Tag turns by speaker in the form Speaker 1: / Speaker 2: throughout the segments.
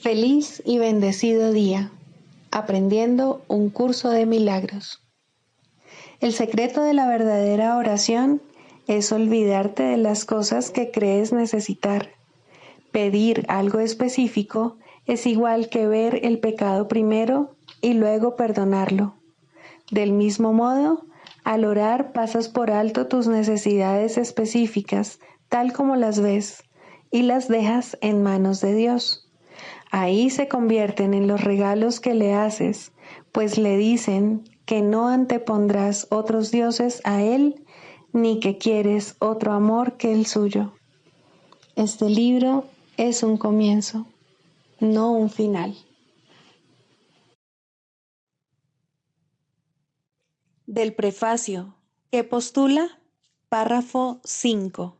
Speaker 1: Feliz y bendecido día, aprendiendo un curso de milagros. El secreto de la verdadera oración es olvidarte de las cosas que crees necesitar. Pedir algo específico es igual que ver el pecado primero y luego perdonarlo. Del mismo modo, al orar pasas por alto tus necesidades específicas, tal como las ves, y las dejas en manos de Dios. Ahí se convierten en los regalos que le haces, pues le dicen que no antepondrás otros dioses a Él, ni que quieres otro amor que el suyo. Este libro es un comienzo, no un final. Del prefacio, que postula, párrafo 5.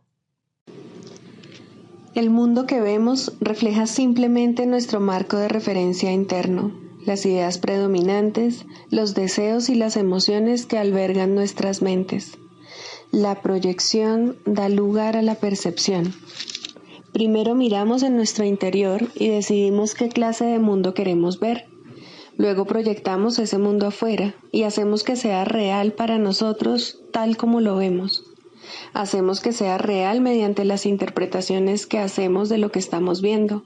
Speaker 1: El mundo que vemos refleja simplemente nuestro marco de referencia interno, las ideas predominantes, los deseos y las emociones que albergan nuestras mentes. La proyección da lugar a la percepción. Primero miramos en nuestro interior y decidimos qué clase de mundo queremos ver. Luego proyectamos ese mundo afuera y hacemos que sea real para nosotros tal como lo vemos. Hacemos que sea real mediante las interpretaciones que hacemos de lo que estamos viendo.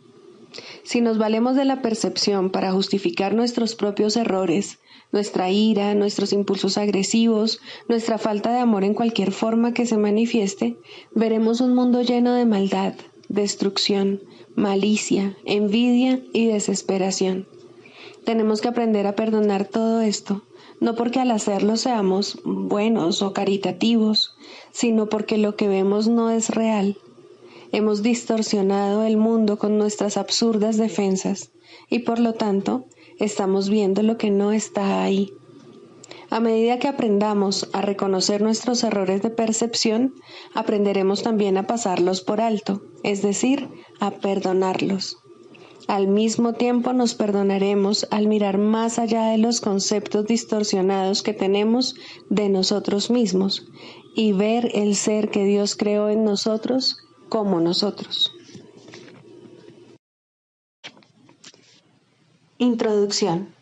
Speaker 1: Si nos valemos de la percepción para justificar nuestros propios errores, nuestra ira, nuestros impulsos agresivos, nuestra falta de amor en cualquier forma que se manifieste, veremos un mundo lleno de maldad, destrucción, malicia, envidia y desesperación. Tenemos que aprender a perdonar todo esto, no porque al hacerlo seamos buenos o caritativos, sino porque lo que vemos no es real. Hemos distorsionado el mundo con nuestras absurdas defensas y por lo tanto estamos viendo lo que no está ahí. A medida que aprendamos a reconocer nuestros errores de percepción, aprenderemos también a pasarlos por alto, es decir, a perdonarlos. Al mismo tiempo nos perdonaremos al mirar más allá de los conceptos distorsionados que tenemos de nosotros mismos y ver el ser que Dios creó en nosotros como nosotros. Introducción.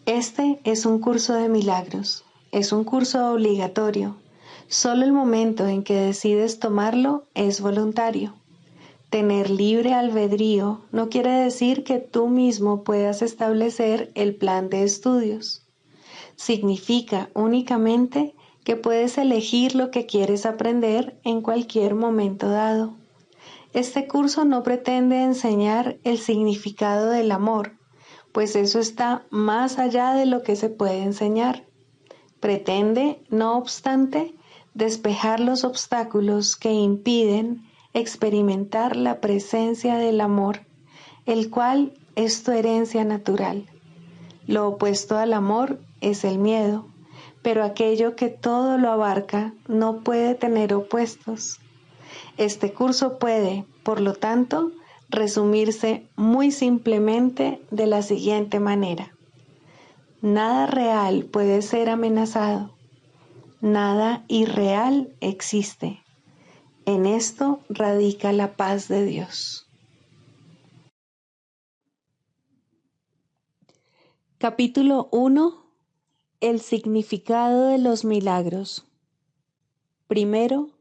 Speaker 1: Este es un curso de milagros. Es un curso obligatorio. Solo el momento en que decides tomarlo es voluntario. Tener libre albedrío no quiere decir que tú mismo puedas establecer el plan de estudios. Significa únicamente que puedes elegir lo que quieres aprender en cualquier momento dado. Este curso no pretende enseñar el significado del amor, pues eso está más allá de lo que se puede enseñar. Pretende, no obstante, despejar los obstáculos que impiden experimentar la presencia del amor, el cual es tu herencia natural. Lo opuesto al amor es el miedo, pero aquello que todo lo abarca no puede tener opuestos. Este curso puede, por lo tanto, resumirse muy simplemente de la siguiente manera. Nada real puede ser amenazado. Nada irreal existe. En esto radica la paz de Dios. Capítulo 1. El significado de los milagros. Primero,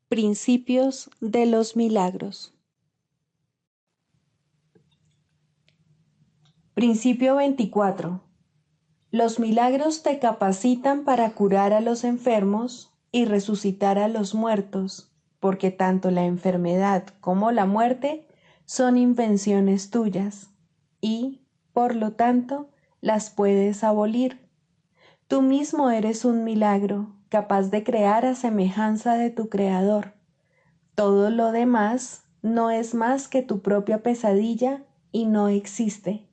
Speaker 1: principios de los milagros. Principio 24. Los milagros te capacitan para curar a los enfermos y resucitar a los muertos, porque tanto la enfermedad como la muerte son invenciones tuyas y, por lo tanto, las puedes abolir. Tú mismo eres un milagro, capaz de crear a semejanza de tu Creador. Todo lo demás no es más que tu propia pesadilla y no existe.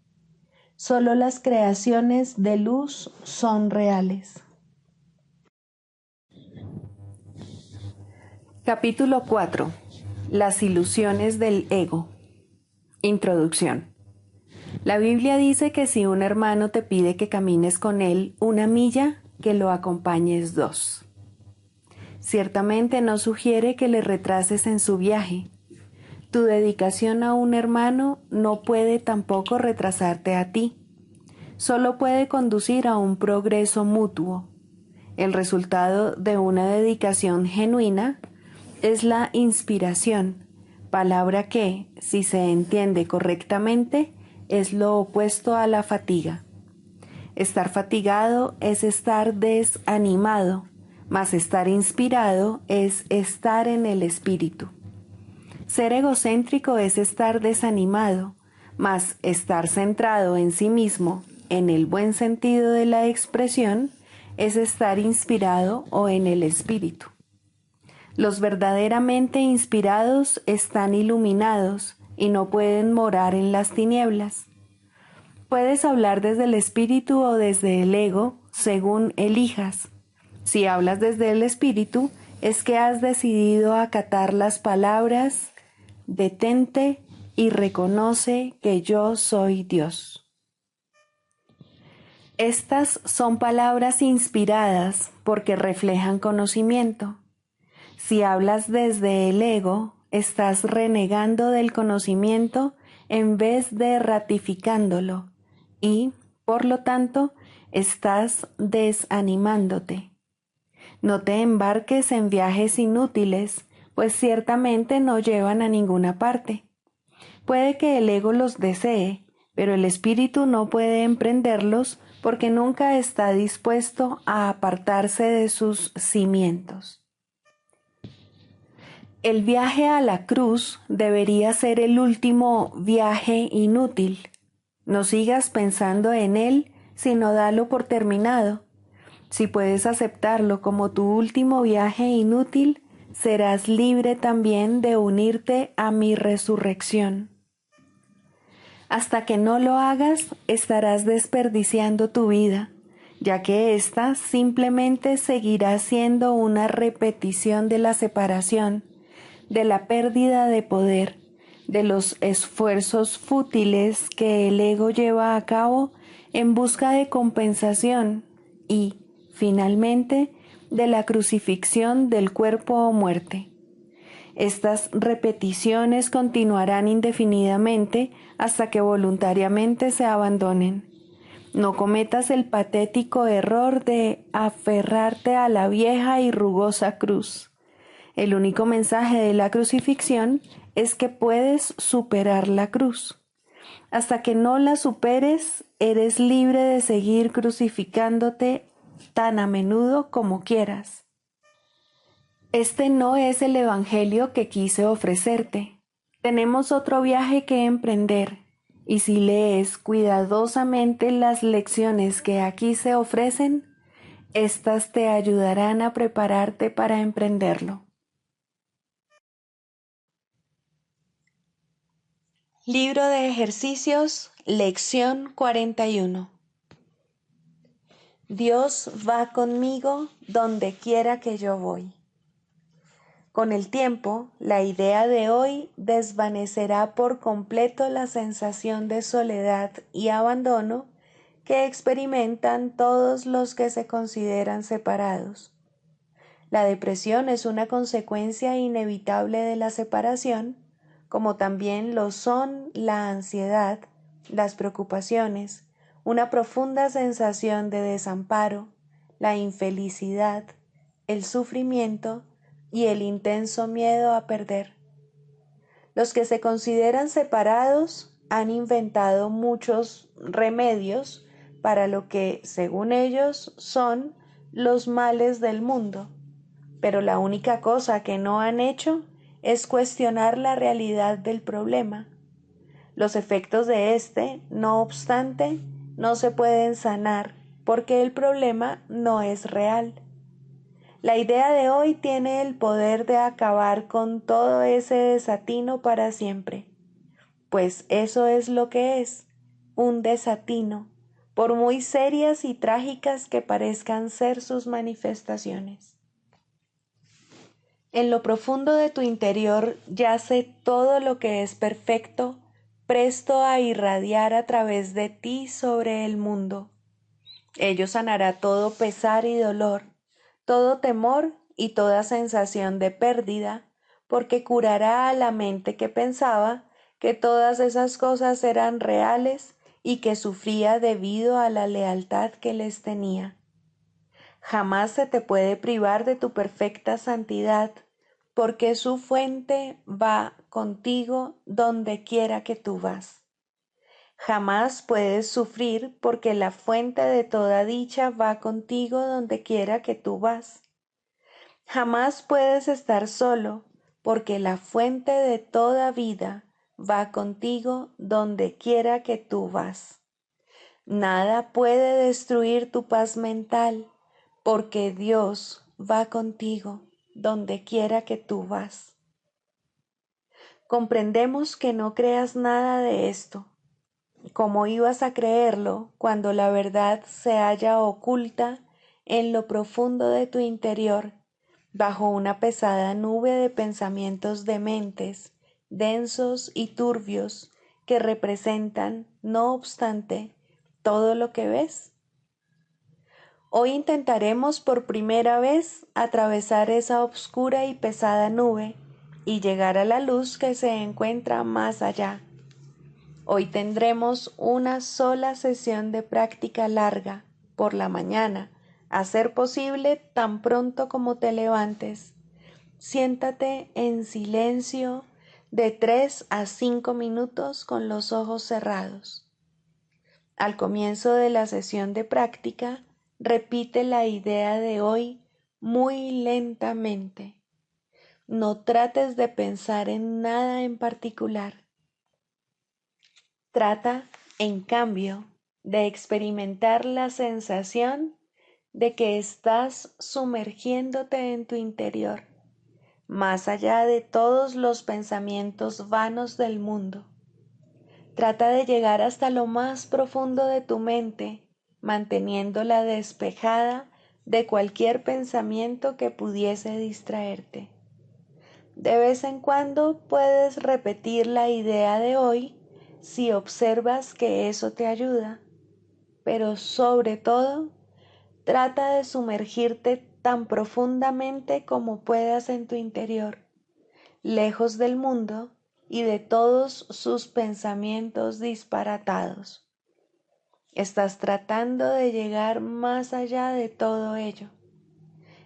Speaker 1: Solo las creaciones de luz son reales. Capítulo 4. Las ilusiones del ego. Introducción. La Biblia dice que si un hermano te pide que camines con él 1 milla, que lo acompañes 2. Ciertamente no sugiere que le retrases en su viaje. Tu dedicación a un hermano no puede tampoco retrasarte a ti. Solo puede conducir a un progreso mutuo. El resultado de una dedicación genuina es la inspiración, palabra que, si se entiende correctamente, es lo opuesto a la fatiga. Estar fatigado es estar desanimado, mas estar inspirado es estar en el espíritu. Ser egocéntrico es estar desanimado, mas estar centrado en sí mismo, en el buen sentido de la expresión, es estar inspirado o en el espíritu. Los verdaderamente inspirados están iluminados y no pueden morar en las tinieblas. Puedes hablar desde el espíritu o desde el ego, según elijas. Si hablas desde el espíritu, es que has decidido acatar las palabras: detente y reconoce que yo soy Dios. Estas son palabras inspiradas porque reflejan conocimiento. Si hablas desde el ego, estás renegando del conocimiento en vez de ratificándolo y, por lo tanto, estás desanimándote. No te embarques en viajes inútiles, pues ciertamente no llevan a ninguna parte. Puede que el ego los desee, pero el espíritu no puede emprenderlos porque nunca está dispuesto a apartarse de sus cimientos. El viaje a la cruz debería ser el último viaje inútil. No sigas pensando en él, sino dalo por terminado. Si puedes aceptarlo como tu último viaje inútil, serás libre también de unirte a mi resurrección. Hasta que no lo hagas, estarás desperdiciando tu vida, ya que ésta simplemente seguirá siendo una repetición de la separación, de la pérdida de poder, de los esfuerzos fútiles que el ego lleva a cabo en busca de compensación y, finalmente, de la crucifixión del cuerpo o muerte. Estas repeticiones continuarán indefinidamente hasta que voluntariamente se abandonen. No cometas el patético error de aferrarte a la vieja y rugosa cruz. El único mensaje de la crucifixión es que puedes superar la cruz. Hasta que no la superes, eres libre de seguir crucificándote tan a menudo como quieras. Este no es el evangelio que quise ofrecerte. Tenemos otro viaje que emprender, y si lees cuidadosamente las lecciones que aquí se ofrecen, éstas te ayudarán a prepararte para emprenderlo. Libro de ejercicios, lección 41. Dios va conmigo donde quiera que yo voy. Con el tiempo, la idea de hoy desvanecerá por completo la sensación de soledad y abandono que experimentan todos los que se consideran separados. La depresión es una consecuencia inevitable de la separación, como también lo son la ansiedad, las preocupaciones, una profunda sensación de desamparo, la infelicidad, el sufrimiento y el intenso miedo a perder. Los que se consideran separados han inventado muchos remedios para lo que, según ellos, son los males del mundo, pero la única cosa que no han hecho es cuestionar la realidad del problema. Los efectos de este, no obstante, no se pueden sanar porque el problema no es real. La idea de hoy tiene el poder de acabar con todo ese desatino para siempre, pues eso es lo que es, un desatino, por muy serias y trágicas que parezcan ser sus manifestaciones. En lo profundo de tu interior yace todo lo que es perfecto, presto a irradiar a través de ti sobre el mundo. Ello sanará todo pesar y dolor, todo temor y toda sensación de pérdida, porque curará a la mente que pensaba que todas esas cosas eran reales y que sufría debido a la lealtad que les tenía. Jamás se te puede privar de tu perfecta santidad, porque su fuente va contigo donde quiera que tú vas. Jamás puedes sufrir, porque la fuente de toda dicha va contigo donde quiera que tú vas. Jamás puedes estar solo, porque la fuente de toda vida va contigo donde quiera que tú vas. Nada puede destruir tu paz mental, porque Dios va contigo donde quiera que tú vas. Comprendemos que no creas nada de esto. ¿Cómo ibas a creerlo cuando la verdad se halla oculta en lo profundo de tu interior, bajo una pesada nube de pensamientos dementes, densos y turbios, que representan, no obstante, todo lo que ves? Hoy intentaremos por primera vez atravesar esa oscura y pesada nube y llegar a la luz que se encuentra más allá. Hoy tendremos una sola sesión de práctica larga, por la mañana, a ser posible tan pronto como te levantes. Siéntate en silencio de 3 a 5 minutos con los ojos cerrados. Al comienzo de la sesión de práctica, repite la idea de hoy muy lentamente. No trates de pensar en nada en particular. Trata, en cambio, de experimentar la sensación de que estás sumergiéndote en tu interior, más allá de todos los pensamientos vanos del mundo. Trata de llegar hasta lo más profundo de tu mente, manteniéndola despejada de cualquier pensamiento que pudiese distraerte. De vez en cuando puedes repetir la idea de hoy si observas que eso te ayuda, pero sobre todo, trata de sumergirte tan profundamente como puedas en tu interior, lejos del mundo y de todos sus pensamientos disparatados. Estás tratando de llegar más allá de todo ello.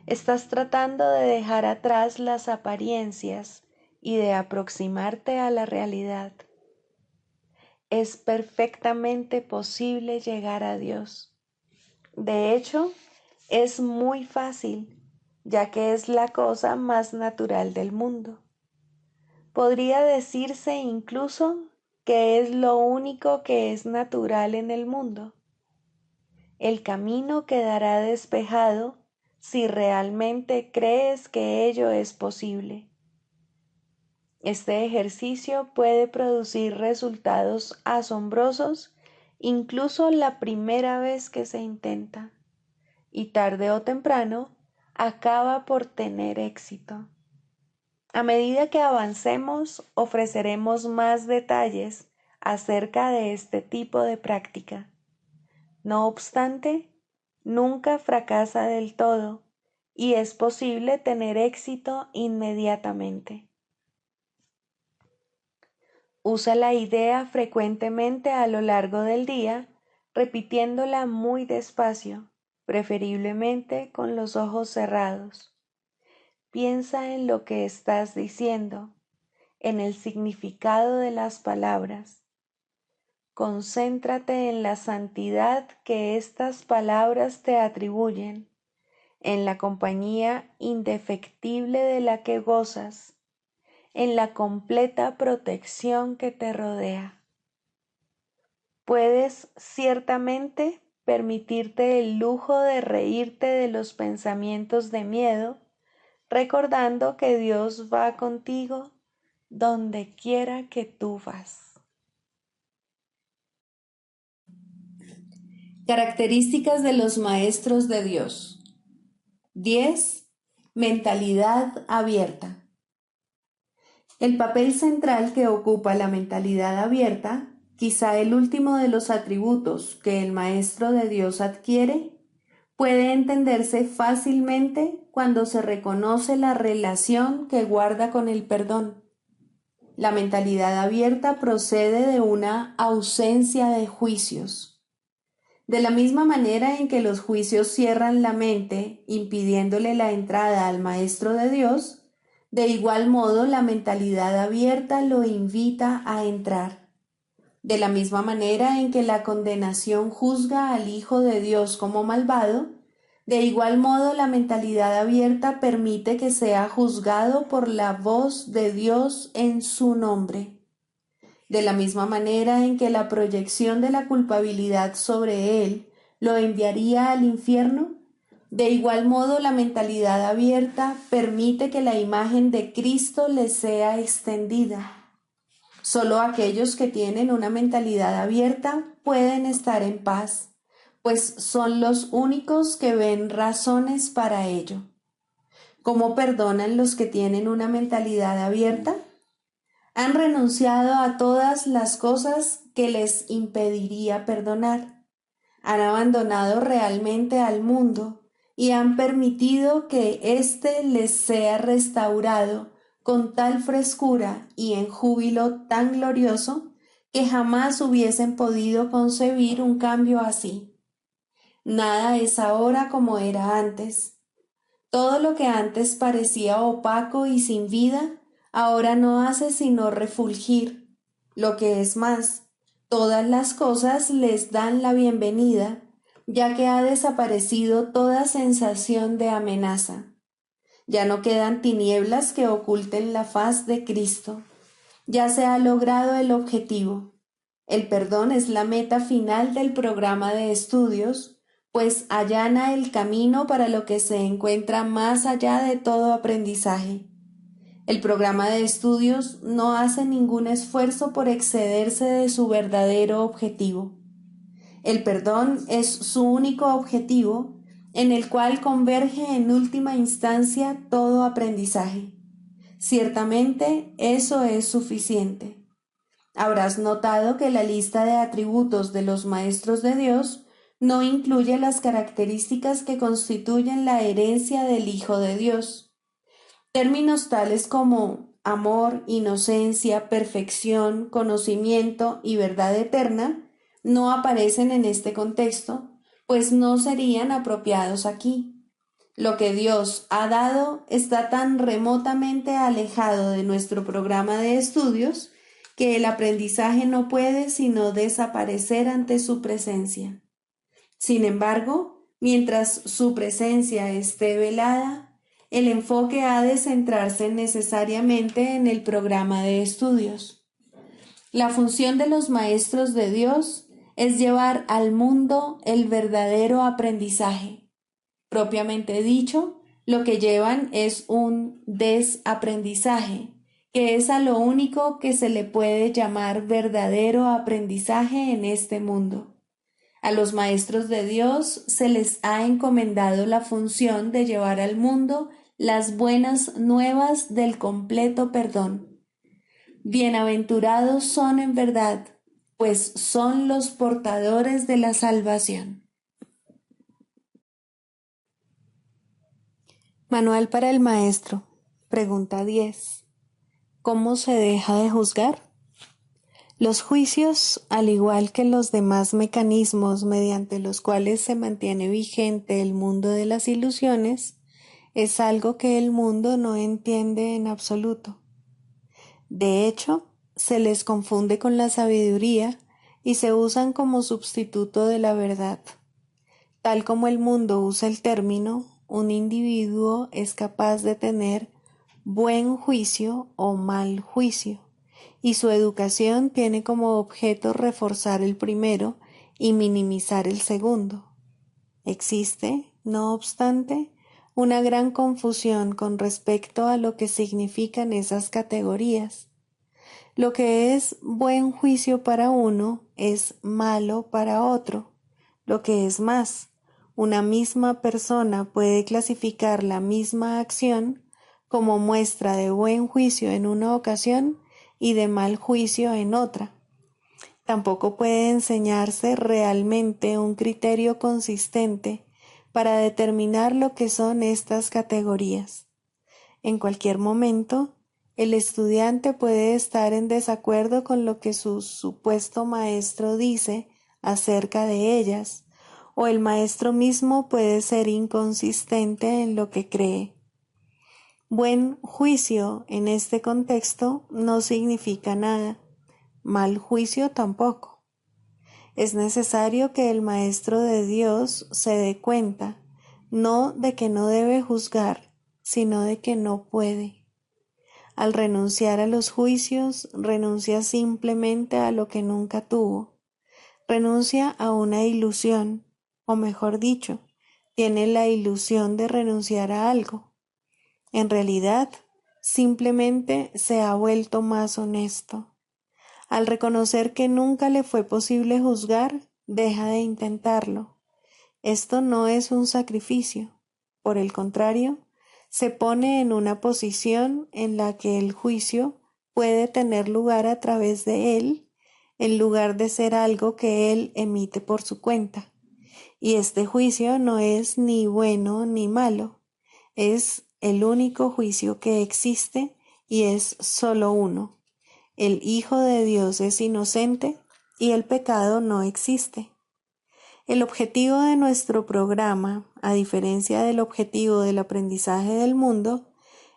Speaker 1: Estás tratando de dejar atrás las apariencias y de aproximarte a la realidad. Es perfectamente posible llegar a Dios. De hecho, es muy fácil, ya que es la cosa más natural del mundo. Podría decirse incluso que es lo único que es natural en el mundo. El camino quedará despejado si realmente crees que ello es posible. Este ejercicio puede producir resultados asombrosos incluso la primera vez que se intenta, y tarde o temprano acaba por tener éxito. A medida que avancemos, ofreceremos más detalles acerca de este tipo de práctica. No obstante, nunca fracasa del todo y es posible tener éxito inmediatamente. Usa la idea frecuentemente a lo largo del día, repitiéndola muy despacio, preferiblemente con los ojos cerrados. Piensa en lo que estás diciendo, en el significado de las palabras. Concéntrate en la santidad que estas palabras te atribuyen, en la compañía indefectible de la que gozas, en la completa protección que te rodea. Puedes ciertamente permitirte el lujo de reírte de los pensamientos de miedo, recordando que Dios va contigo donde quiera que tú vas. Características de los maestros de Dios. 10. Mentalidad abierta. El papel central que ocupa la mentalidad abierta, quizá el último de los atributos que el maestro de Dios adquiere, puede entenderse fácilmente cuando se reconoce la relación que guarda con el perdón. La mentalidad abierta procede de una ausencia de juicios. De la misma manera en que los juicios cierran la mente, impidiéndole la entrada al Maestro de Dios, de igual modo la mentalidad abierta lo invita a entrar. De la misma manera en que la condenación juzga al Hijo de Dios como malvado, de igual modo la mentalidad abierta permite que sea juzgado por la voz de Dios en su nombre. De la misma manera en que la proyección de la culpabilidad sobre él lo enviaría al infierno, de igual modo la mentalidad abierta permite que la imagen de Cristo le sea extendida. Solo aquellos que tienen una mentalidad abierta pueden estar en paz, pues son los únicos que ven razones para ello. ¿Cómo perdonan los que tienen una mentalidad abierta? Han renunciado a todas las cosas que les impediría perdonar. Han abandonado realmente al mundo y han permitido que éste les sea restaurado con tal frescura y en júbilo tan glorioso que jamás hubiesen podido concebir un cambio así. Nada es ahora como era antes. Todo lo que antes parecía opaco y sin vida, ahora no hace sino refulgir. Lo que es más, todas las cosas les dan la bienvenida, ya que ha desaparecido toda sensación de amenaza. Ya no quedan tinieblas que oculten la faz de Cristo. Ya se ha logrado el objetivo. El perdón es la meta final del programa de estudios, pues allana el camino para lo que se encuentra más allá de todo aprendizaje. El programa de estudios no hace ningún esfuerzo por excederse de su verdadero objetivo. El perdón es su único objetivo, en el cual converge en última instancia todo aprendizaje. Ciertamente eso es suficiente. Habrás notado que la lista de atributos de los maestros de Dios no incluye las características que constituyen la herencia del Hijo de Dios. Términos tales como amor, inocencia, perfección, conocimiento y verdad eterna no aparecen en este contexto, pues no serían apropiados aquí. Lo que Dios ha dado está tan remotamente alejado de nuestro programa de estudios que el aprendizaje no puede sino desaparecer ante su presencia. Sin embargo, mientras su presencia esté velada, el enfoque ha de centrarse necesariamente en el programa de estudios. La función de los maestros de Dios es llevar al mundo el verdadero aprendizaje. Propiamente dicho, lo que llevan es un desaprendizaje, que es a lo único que se le puede llamar verdadero aprendizaje en este mundo. A los maestros de Dios se les ha encomendado la función de llevar al mundo las buenas nuevas del completo perdón. Bienaventurados son en verdad, pues son los portadores de la salvación. Manual para el maestro. Pregunta 10. ¿Cómo se deja de juzgar? Los juicios, al igual que los demás mecanismos mediante los cuales se mantiene vigente el mundo de las ilusiones, es algo que el mundo no entiende en absoluto. De hecho, se les confunde con la sabiduría y se usan como sustituto de la verdad. Tal como el mundo usa el término, un individuo es capaz de tener buen juicio o mal juicio, y su educación tiene como objeto reforzar el primero y minimizar el segundo. Existe, no obstante, una gran confusión con respecto a lo que significan esas categorías. Lo que es buen juicio para uno es malo para otro. Lo que es más, una misma persona puede clasificar la misma acción como muestra de buen juicio en una ocasión y de mal juicio en otra. Tampoco puede enseñarse realmente un criterio consistente para determinar lo que son estas categorías. En cualquier momento, el estudiante puede estar en desacuerdo con lo que su supuesto maestro dice acerca de ellas, o el maestro mismo puede ser inconsistente en lo que cree. Buen juicio en este contexto no significa nada, mal juicio tampoco. Es necesario que el maestro de Dios se dé cuenta, no de que no debe juzgar, sino de que no puede. Al renunciar a los juicios, renuncia simplemente a lo que nunca tuvo. Renuncia a una ilusión, o mejor dicho, tiene la ilusión de renunciar a algo. En realidad, simplemente se ha vuelto más honesto. Al reconocer que nunca le fue posible juzgar, deja de intentarlo. Esto no es un sacrificio. Por el contrario, se pone en una posición en la que el juicio puede tener lugar a través de él, en lugar de ser algo que él emite por su cuenta. Y este juicio no es ni bueno ni malo, es el único juicio que existe y es solo uno. El Hijo de Dios es inocente y el pecado no existe. El objetivo de nuestro programa, a diferencia del objetivo del aprendizaje del mundo,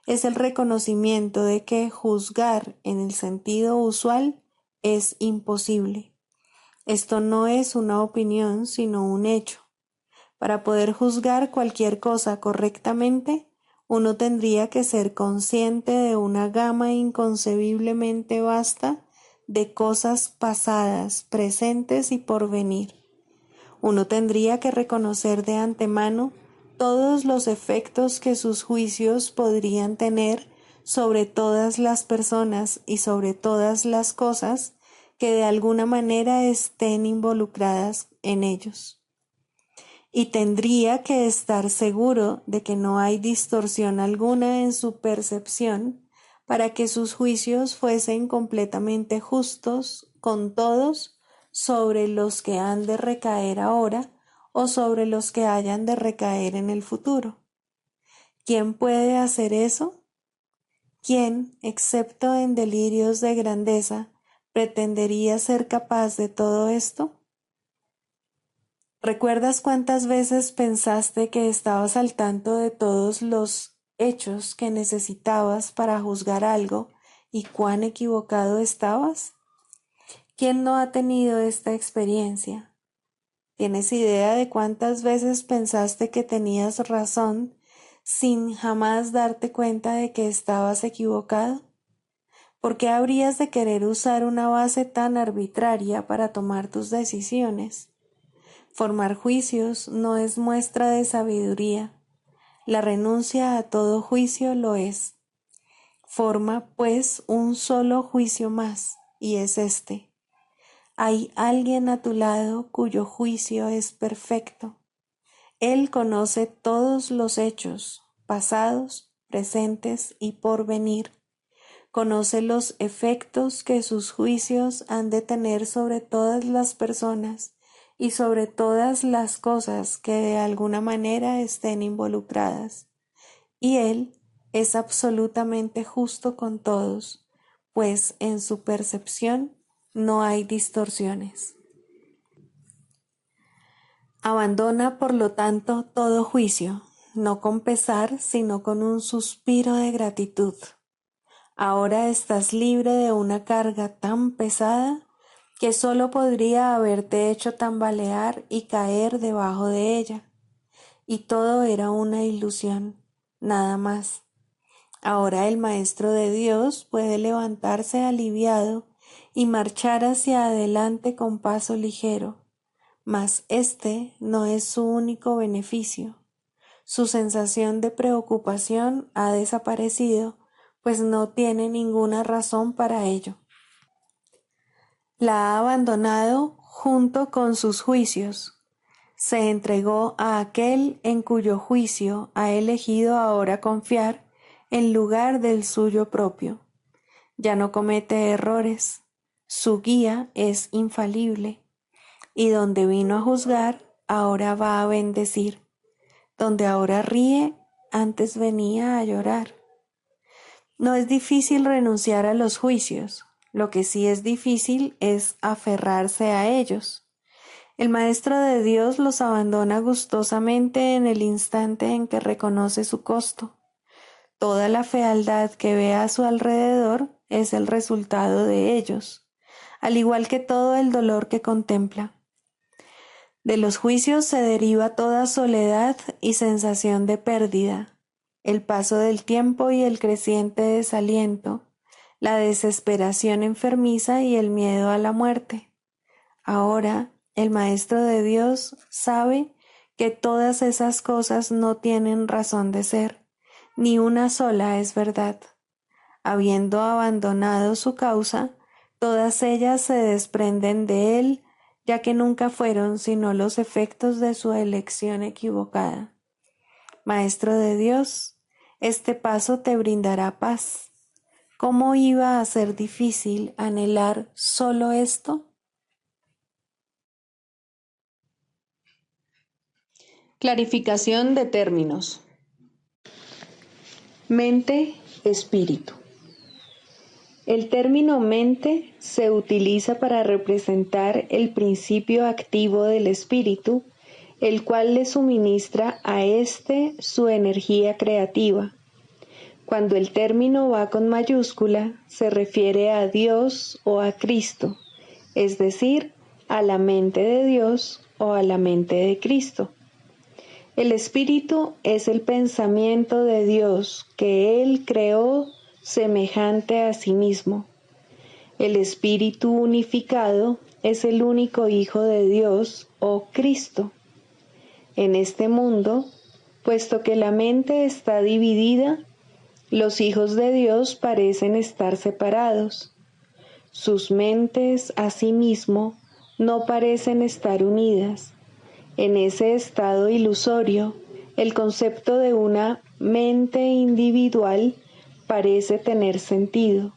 Speaker 1: es el reconocimiento de que juzgar en el sentido usual es imposible. Esto no es una opinión, sino un hecho. Para poder juzgar cualquier cosa correctamente, uno tendría que ser consciente de una gama inconcebiblemente vasta de cosas pasadas, presentes y por venir. Uno tendría que reconocer de antemano todos los efectos que sus juicios podrían tener sobre todas las personas y sobre todas las cosas que de alguna manera estén involucradas en ellos. Y tendría que estar seguro de que no hay distorsión alguna en su percepción para que sus juicios fuesen completamente justos con todos sobre los que han de recaer ahora o sobre los que hayan de recaer en el futuro. ¿Quién puede hacer eso? ¿Quién, excepto en delirios de grandeza, pretendería ser capaz de todo esto? ¿Recuerdas cuántas veces pensaste que estabas al tanto de todos los hechos que necesitabas para juzgar algo y cuán equivocado estabas? ¿Quién no ha tenido esta experiencia? ¿Tienes idea de cuántas veces pensaste que tenías razón sin jamás darte cuenta de que estabas equivocado? ¿Por qué habrías de querer usar una base tan arbitraria para tomar tus decisiones? Formar juicios no es muestra de sabiduría. La renuncia a todo juicio lo es. Forma, pues, un solo juicio más, y es este. Hay alguien a tu lado cuyo juicio es perfecto. Él conoce todos los hechos, pasados, presentes y por venir. Conoce los efectos que sus juicios han de tener sobre todas las personas y sobre todas las cosas que de alguna manera estén involucradas. Y Él es absolutamente justo con todos, pues en su percepción no hay distorsiones. Abandona, por lo tanto, todo juicio, no con pesar, sino con un suspiro de gratitud. Ahora estás libre de una carga tan pesada que solo podría haberte hecho tambalear y caer debajo de ella. Y todo era una ilusión, nada más. Ahora el Maestro de Dios puede levantarse aliviado y marchar hacia adelante con paso ligero, mas este no es su único beneficio. Su sensación de preocupación ha desaparecido, pues no tiene ninguna razón para ello. La ha abandonado junto con sus juicios. Se entregó a aquel en cuyo juicio ha elegido ahora confiar en lugar del suyo propio. Ya no comete errores. Su guía es infalible. Y donde vino a juzgar, ahora va a bendecir. Donde ahora ríe, antes venía a llorar. No es difícil renunciar a los juicios, lo que sí es difícil es aferrarse a ellos. El Maestro de Dios los abandona gustosamente en el instante en que reconoce su costo. Toda la fealdad que ve a su alrededor es el resultado de ellos, al igual que todo el dolor que contempla. De los juicios se deriva toda soledad y sensación de pérdida, el paso del tiempo y el creciente desaliento, la desesperación enfermiza y el miedo a la muerte. Ahora, el Maestro de Dios sabe que todas esas cosas no tienen razón de ser, ni una sola es verdad. Habiendo abandonado su causa, todas ellas se desprenden de él, ya que nunca fueron sino los efectos de su elección equivocada. Maestro de Dios, este paso te brindará paz. ¿Cómo iba a ser difícil anhelar solo esto? Clarificación de términos. Mente, espíritu. El término mente se utiliza para representar el principio activo del espíritu, el cual le suministra a éste su energía creativa. Cuando el término va con mayúscula, se refiere a Dios o a Cristo, es decir, a la mente de Dios o a la mente de Cristo. El espíritu es el pensamiento de Dios que Él creó semejante a sí mismo. El Espíritu unificado es el único Hijo de Dios o Cristo. En este mundo, puesto que la mente está dividida, los hijos de Dios parecen estar separados. Sus mentes, asimismo, no parecen estar unidas. En ese estado ilusorio, el concepto de una mente individual parece tener sentido.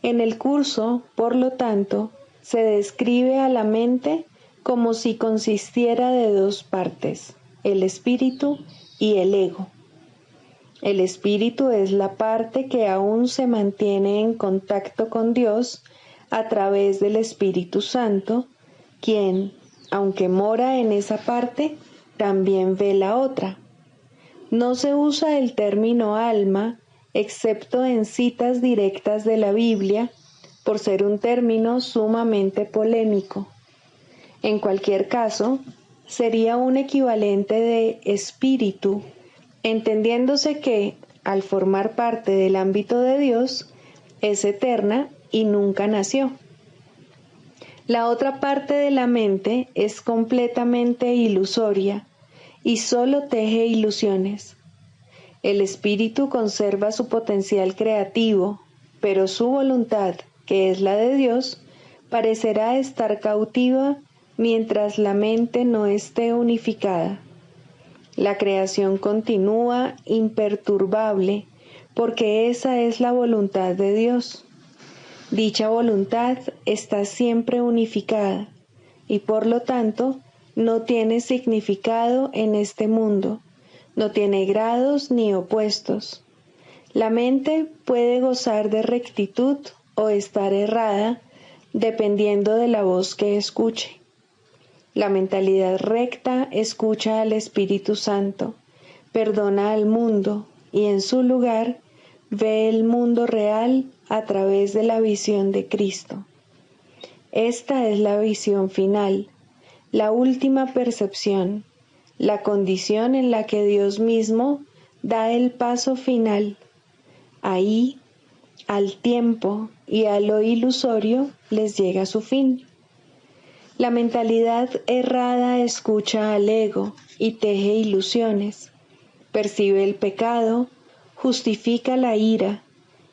Speaker 1: En el curso, por lo tanto, se describe a la mente como si consistiera de dos partes, el espíritu y el ego. El espíritu es la parte que aún se mantiene en contacto con Dios a través del Espíritu Santo, quien, aunque mora en esa parte, también ve la otra. No se usa el término alma, excepto en citas directas de la Biblia, por ser un término sumamente polémico. En cualquier caso, sería un equivalente de espíritu, entendiéndose que, al formar parte del ámbito de Dios, es eterna y nunca nació. La otra parte de la mente es completamente ilusoria y solo teje ilusiones. El espíritu conserva su potencial creativo, pero su voluntad, que es la de Dios, parecerá estar cautiva mientras la mente no esté unificada. La creación continúa imperturbable porque esa es la voluntad de Dios. Dicha voluntad está siempre unificada y por lo tanto no tiene significado en este mundo, no tiene grados ni opuestos. La mente puede gozar de rectitud o estar errada dependiendo de la voz que escuche. La mentalidad recta escucha al Espíritu Santo, perdona al mundo y en su lugar ve el mundo real a través de la visión de Cristo. Esta es la visión final, la última percepción, la condición en la que Dios mismo da el paso final. Ahí, al tiempo y a lo ilusorio les llega su fin. La mentalidad errada escucha al ego y teje ilusiones, percibe el pecado, justifica la ira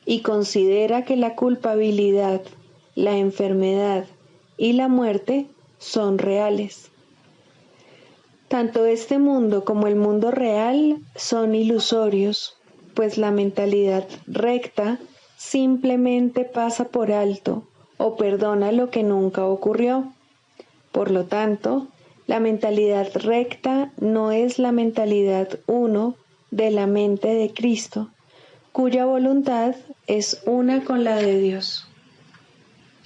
Speaker 1: y considera que la culpabilidad, la enfermedad y la muerte son reales. Tanto este mundo como el mundo real son ilusorios, pues la mentalidad recta simplemente pasa por alto o perdona lo que nunca ocurrió. Por lo tanto, La mentalidad recta no es la mentalidad uno de la mente de Cristo, cuya voluntad es una con la de Dios.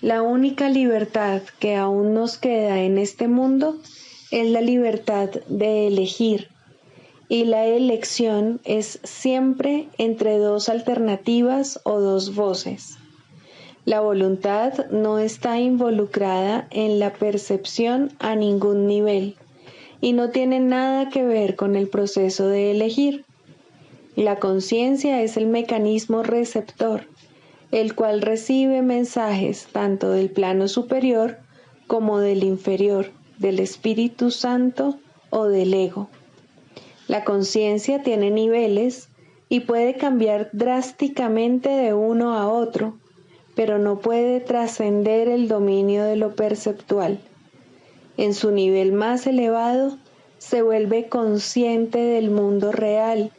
Speaker 1: La única libertad que aún nos queda en este mundo es la libertad de elegir, y la elección es siempre entre dos alternativas o dos voces. La voluntad no está involucrada en la percepción a ningún nivel y no tiene nada que ver con el proceso de elegir. La conciencia es el mecanismo receptor, el cual recibe mensajes tanto del plano superior como del inferior, del Espíritu Santo o del ego. La conciencia tiene niveles y puede cambiar drásticamente de uno a otro, pero no puede trascender el dominio de lo perceptual. En su nivel más elevado, se vuelve consciente del mundo real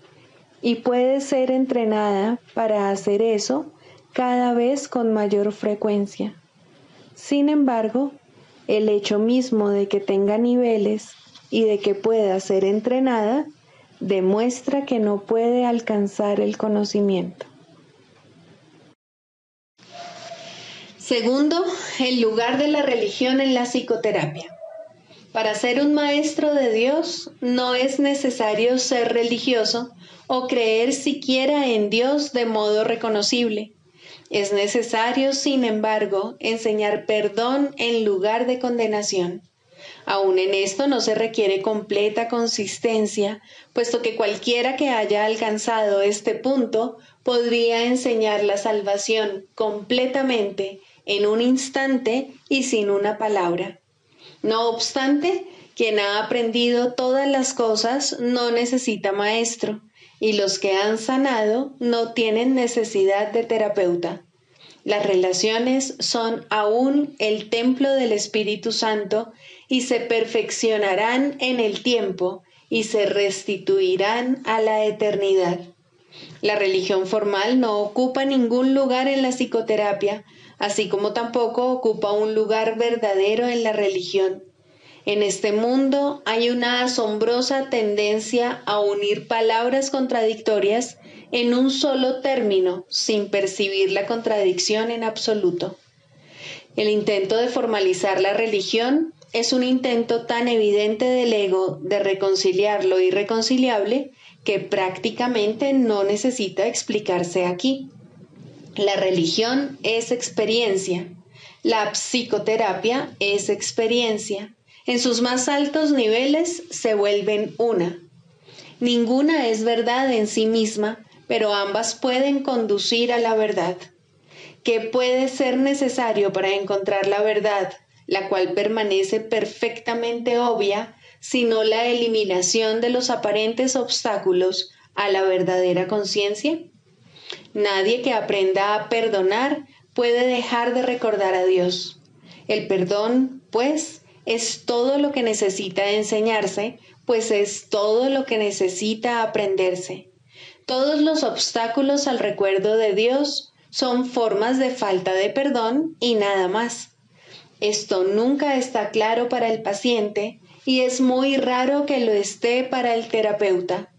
Speaker 1: y puede ser entrenada para hacer eso cada vez con mayor frecuencia. Sin embargo, el hecho mismo de que tenga niveles y de que pueda ser entrenada demuestra que no puede alcanzar el conocimiento. Segundo, el lugar de la religión en la psicoterapia. Para ser un maestro de Dios no es necesario ser religioso o creer siquiera en Dios de modo reconocible. Es necesario, sin embargo, enseñar perdón en lugar de condenación. Aún en esto no se requiere completa consistencia, puesto que cualquiera que haya alcanzado este punto podría enseñar la salvación completamente en un instante y sin una palabra. No obstante, quien ha aprendido todas las cosas no necesita maestro, y los que han sanado no tienen necesidad de terapeuta. Las relaciones son aún el templo del Espíritu Santo y se perfeccionarán en el tiempo y se restituirán a la eternidad. La religión formal no ocupa ningún lugar en la psicoterapia, así como tampoco ocupa un lugar verdadero en la religión. En este mundo hay una asombrosa tendencia a unir palabras contradictorias en un solo término, sin percibir la contradicción en absoluto. El intento de formalizar la religión es un intento tan evidente del ego de reconciliar lo irreconciliable que prácticamente no necesita explicarse aquí. La religión es experiencia. La psicoterapia es experiencia. En sus más altos niveles se vuelven una. Ninguna es verdad en sí misma, pero ambas pueden conducir a la verdad. ¿Qué puede ser necesario para encontrar la verdad, la cual permanece perfectamente obvia, sino la eliminación de los aparentes obstáculos a la verdadera conciencia? Nadie que aprenda a perdonar puede dejar de recordar a Dios. El perdón, pues, es todo lo que necesita enseñarse, pues es todo lo que necesita aprenderse. Todos los obstáculos al recuerdo de Dios son formas de falta de perdón y nada más. Esto nunca está claro para el paciente y es muy raro que lo esté para el terapeuta.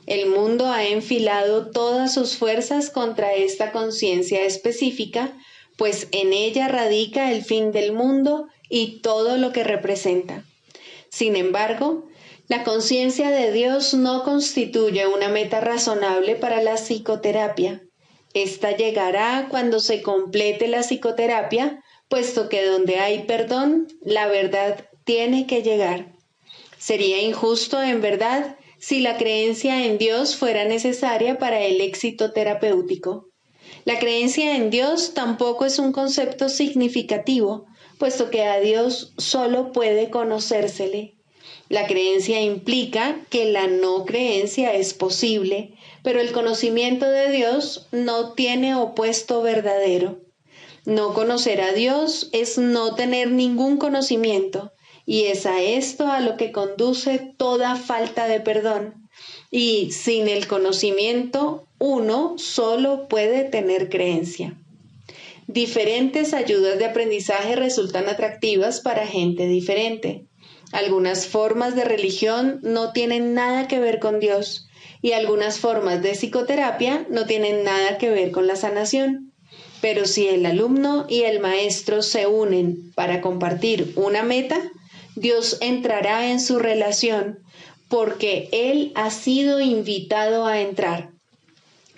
Speaker 1: El mundo ha enfilado todas sus fuerzas contra esta conciencia específica, pues en ella radica el fin del mundo y todo lo que representa. Sin embargo, la conciencia de Dios no constituye una meta razonable para la psicoterapia. Esta llegará cuando se complete la psicoterapia, puesto que donde hay perdón, la verdad tiene que llegar. Sería injusto, en verdad, si la creencia en Dios fuera necesaria para el éxito terapéutico. La creencia en Dios tampoco es un concepto significativo, puesto que a Dios solo puede conocérsele. La creencia implica que la no creencia es posible, pero el conocimiento de Dios no tiene opuesto verdadero. No conocer a Dios es no tener ningún conocimiento, y es a esto a lo que conduce toda falta de perdón. Y sin el conocimiento, uno solo puede tener creencia. Diferentes ayudas de aprendizaje resultan atractivas para gente diferente. Algunas formas de religión no tienen nada que ver con Dios y algunas formas de psicoterapia no tienen nada que ver con la sanación. Pero si el alumno y el maestro se unen para compartir una meta, Dios entrará en su relación porque Él ha sido invitado a entrar.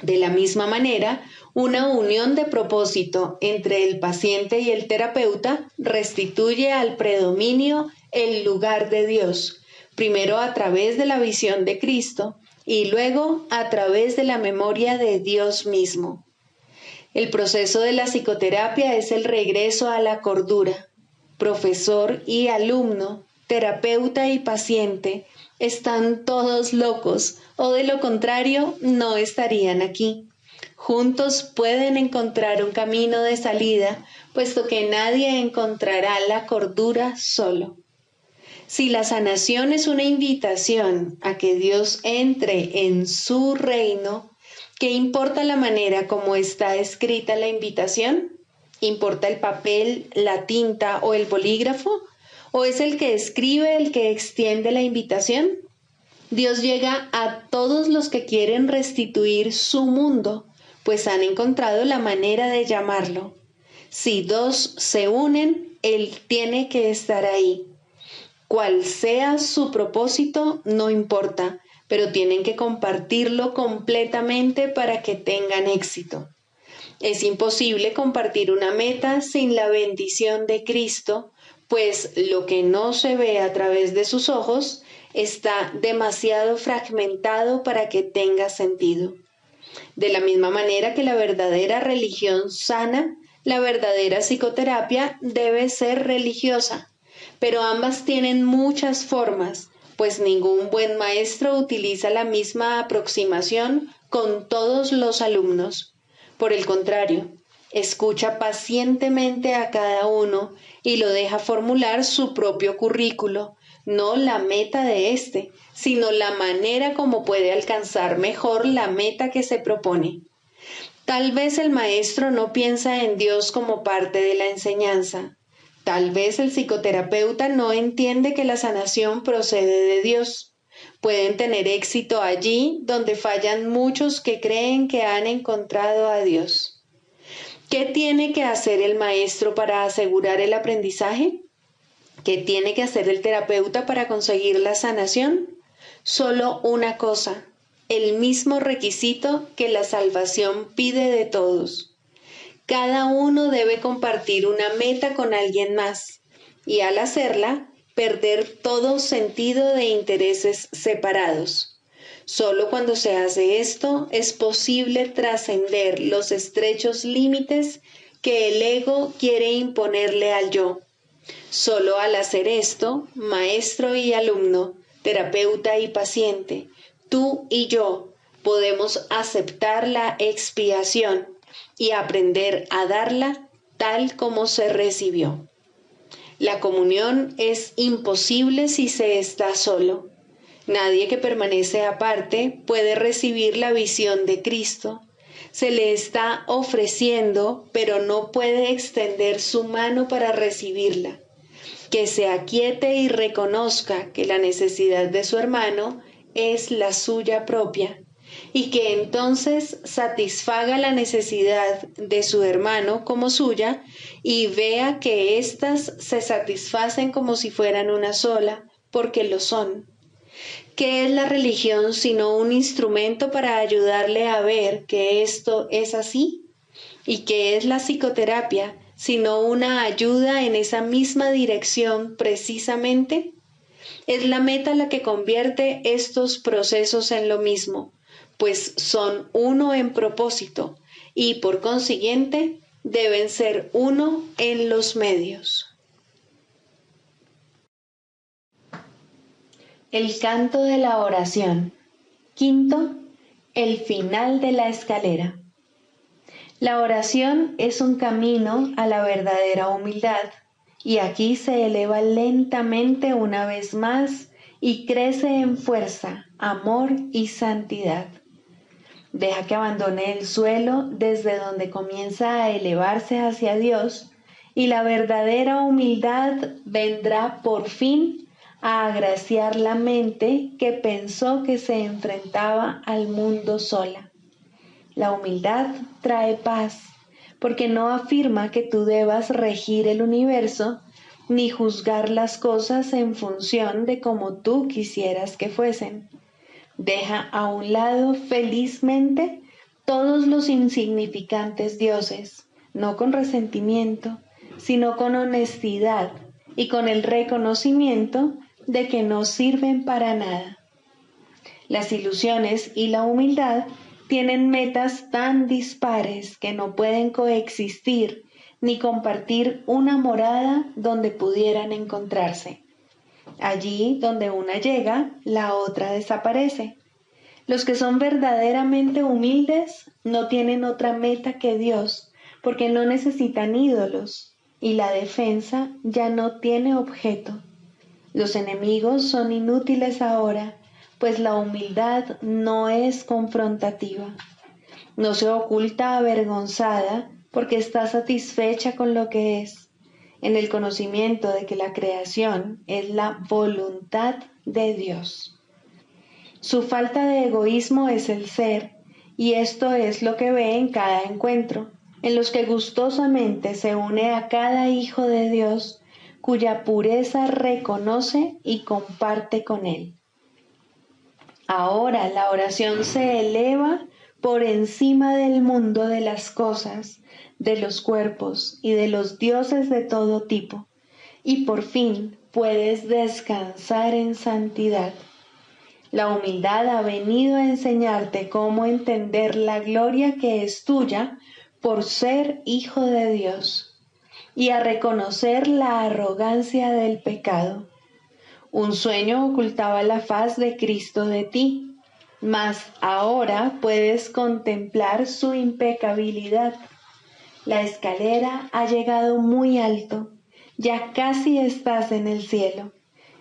Speaker 1: De la misma manera, una unión de propósito entre el paciente y el terapeuta restituye al predominio el lugar de Dios, primero a través de la visión de Cristo y luego a través de la memoria de Dios mismo. El proceso de la psicoterapia es el regreso a la cordura. Profesor y alumno, terapeuta y paciente, están todos locos o de lo contrario no estarían aquí. Juntos pueden encontrar un camino de salida, puesto que nadie encontrará la cordura solo. Si la sanación es una invitación a que Dios entre en su reino, ¿qué importa la manera como está escrita la invitación? ¿Importa el papel, la tinta o el bolígrafo? ¿O es el que escribe el que extiende la invitación? Dios llega a todos los que quieren restituir su mundo, pues han encontrado la manera de llamarlo. Si dos se unen, Él tiene que estar ahí. Cual sea su propósito, no importa, pero tienen que compartirlo completamente para que tengan éxito. Es imposible compartir una meta sin la bendición de Cristo, pues lo que no se ve a través de sus ojos está demasiado fragmentado para que tenga sentido. De la misma manera que la verdadera religión sana, la verdadera psicoterapia debe ser religiosa, pero ambas tienen muchas formas, pues ningún buen maestro utiliza la misma aproximación con todos los alumnos. Por el contrario, escucha pacientemente a cada uno y lo deja formular su propio currículo, no la meta de éste, sino la manera como puede alcanzar mejor la meta que se propone. Tal vez el maestro no piensa en Dios como parte de la enseñanza. Tal vez el psicoterapeuta no entiende que la sanación procede de Dios. Pueden tener éxito allí donde fallan muchos que creen que han encontrado a Dios. ¿Qué tiene que hacer el maestro para asegurar el aprendizaje? ¿Qué tiene que hacer el terapeuta para conseguir la sanación? Solo una cosa, el mismo requisito que la salvación pide de todos. Cada uno debe compartir una meta con alguien más y al hacerla, perder todo sentido de intereses separados. Solo cuando se hace esto es posible trascender los estrechos límites que el ego quiere imponerle al yo. Solo al hacer esto, maestro y alumno, terapeuta y paciente, tú y yo podemos aceptar la expiación y aprender a darla tal como se recibió. La comunión es imposible si se está solo. Nadie que permanece aparte puede recibir la visión de Cristo. Se le está ofreciendo, pero no puede extender su mano para recibirla. Que se aquiete y reconozca que la necesidad de su hermano es la suya propia, y que entonces satisfaga la necesidad de su hermano como suya y vea que éstas se satisfacen como si fueran una sola, porque lo son. ¿Qué es la religión sino un instrumento para ayudarle a ver que esto es así? ¿Y qué es la psicoterapia sino una ayuda en esa misma dirección precisamente? Es la meta la que convierte estos procesos en lo mismo, pues son uno en propósito y por consiguiente deben ser uno en los medios. El canto de la oración. Quinto, el final de la escalera. La oración es un camino a la verdadera humildad, y aquí se eleva lentamente una vez más y crece en fuerza, amor y santidad. Deja que abandone el suelo desde donde comienza a elevarse hacia Dios, y la verdadera humildad vendrá por fin a agraciar la mente que pensó que se enfrentaba al mundo sola. La humildad trae paz, porque no afirma que tú debas regir el universo ni juzgar las cosas en función de cómo tú quisieras que fuesen. Deja a un lado felizmente todos los insignificantes dioses, no con resentimiento, sino con honestidad y con el reconocimiento de que no sirven para nada. Las ilusiones y la humildad tienen metas tan dispares que no pueden coexistir ni compartir una morada donde pudieran encontrarse. Allí donde una llega, la otra desaparece. Los que son verdaderamente humildes no tienen otra meta que Dios, porque no necesitan ídolos, y la defensa ya no tiene objeto. Los enemigos son inútiles ahora, pues la humildad no es confrontativa. No se oculta avergonzada porque está satisfecha con lo que es, en el conocimiento de que la creación es la voluntad de Dios. Su falta de egoísmo es el ser, y esto es lo que ve en cada encuentro, en los que gustosamente se une a cada hijo de Dios, cuya pureza reconoce y comparte con él. Ahora la oración se eleva por encima del mundo de las cosas, de los cuerpos y de los dioses de todo tipo, y por fin puedes descansar en santidad. La humildad ha venido a enseñarte cómo entender la gloria que es tuya por ser hijo de Dios y a reconocer la arrogancia del pecado. Un sueño ocultaba la faz de Cristo de ti, mas ahora puedes contemplar su impecabilidad. La escalera ha llegado muy alto, ya casi estás en el cielo.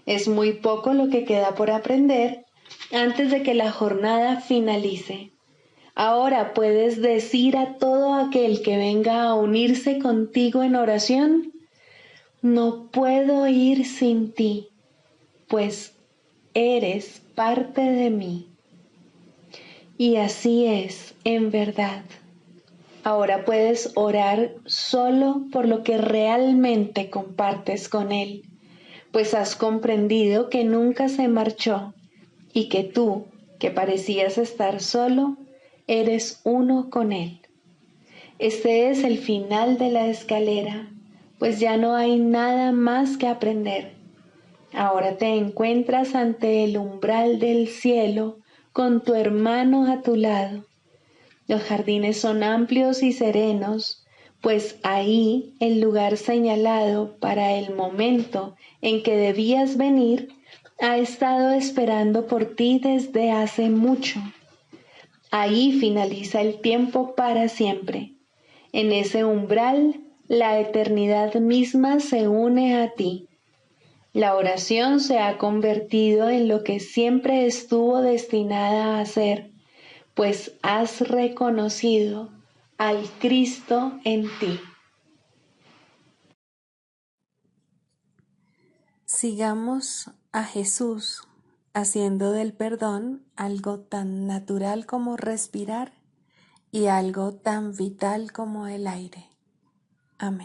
Speaker 1: Es muy poco lo que queda por aprender antes de que la jornada finalice. Ahora puedes decir a todo aquel que venga a unirse contigo en oración: no puedo ir sin ti, pues eres parte de mí. Y así es, en verdad. Ahora puedes orar solo por lo que realmente compartes con Él, pues has comprendido que nunca se marchó y que tú, que parecías estar solo, eres uno con Él. Este es el final de la escalera, pues ya no hay nada más que aprender. Ahora te encuentras ante el umbral del cielo con tu hermano a tu lado. Los jardines son amplios y serenos, pues ahí el lugar señalado para el momento en que debías venir ha estado esperando por ti desde hace mucho. Ahí finaliza el tiempo para siempre. En ese umbral, la eternidad misma se une a ti. La oración se ha convertido en lo que siempre estuvo destinada a ser, pues has reconocido al Cristo en ti. Sigamos a Jesús haciendo del perdón algo tan natural como respirar y algo tan vital como el aire. Amén.